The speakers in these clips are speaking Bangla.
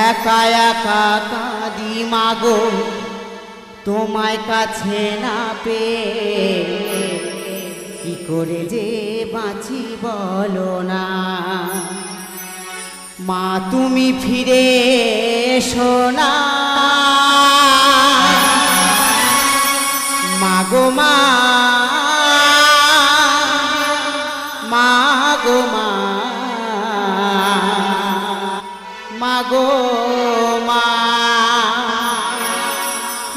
একা একা কাঁদি মাগো তোমায় কাছে না পেয়ে, কি করে যে বাঁচি বলো না। মা তুমি ফিরে এসো না, মাগো মা, মাগো মা, মাগো মা,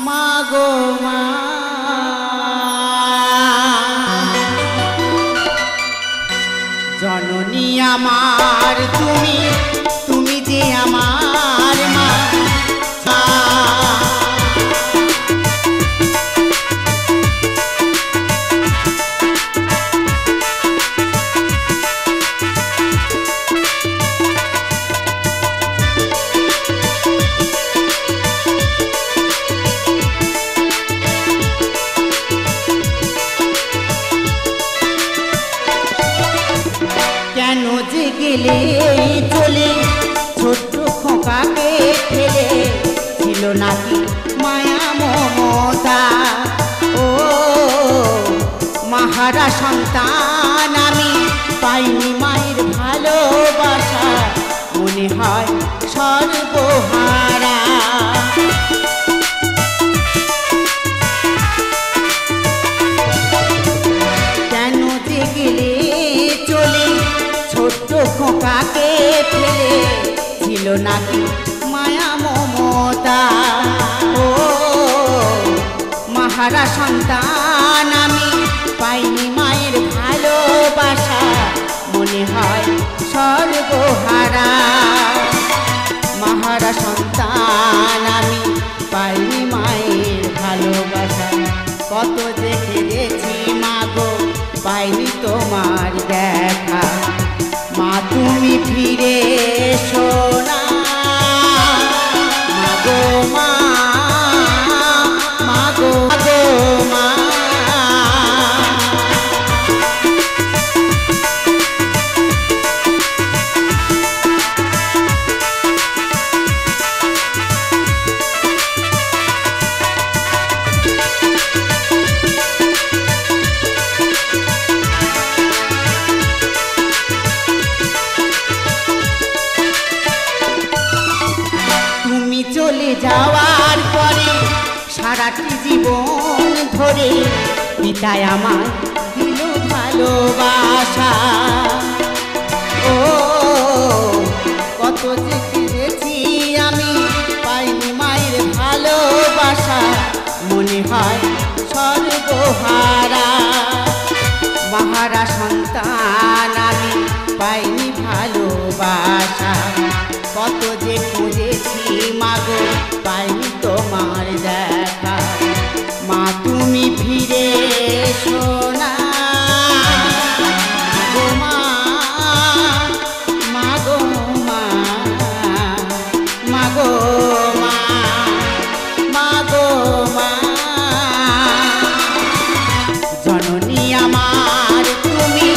মাগো মা। জননী আমার তুমি, তুমি যে আমার মা। কেন যে গেলে চলে ছোট্ট খোকাকে ফেলে, ছিল নাকি মায়া মমতা। ও মাহারা সন্তান আমি, পাইনি মায়ের ভালোবাসা, মনে হয় সর্বহারা। কেন যে গেলে চলে ছোট্ট খোকাকে ফেলে, ছিল নাকি মায়া মমতা। ও মাহারা সন্তান আমি, পাইনি মায়ের ভালোবাসা, মনে হয় সর্বহারা। মাহারা সন্তান আমি, পাইনি মায়ের ভালোবাসা, কত দেখে গেছি মাগো পাইনি তোমার দেখা। মা তুমি ফিরে এসো না, মাগো মা, মাগো মাগো মা। চলে যাওয়ার পরে সারাটি জীবন ধরে পিতায় আমার দিল ভালোবাসা। ও কত যে কেঁদেছি আমি, পাইনি মায়ের ভালোবাসা, মনে হয় সর্বহারা। মাহারা সন্তান আমি, পাইনি ভালোবাসা, কত যে খুঁজেছি মাগো পাইনি তোমার দেখা। মা তুমি ফিরে এসো না, মাগো মা, মাগো মা, মাগো মা, মাগো মা। জননী আমার তুমি,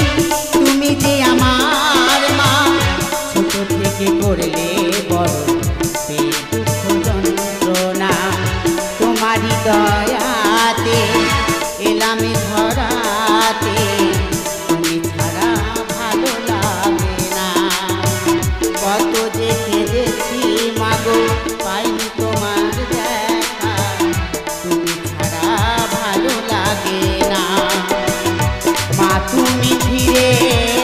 তুমি যে আমার মা, ছোট থেকে করলে বড় দুঃখ যন্ত্রণা, তোমারই দয়াতে এলাম ধরাতে, তুমি ছাড়া ভালো লাগে না। কত যে কেঁদেছি মাগো পাইনি তোমার দেখা, তুমি ছাড়া ভালো লাগে না। মা তুমি ফিরে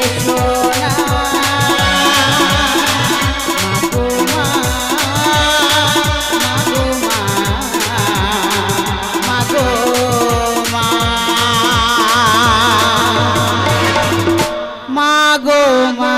এসো না, মাগো মা।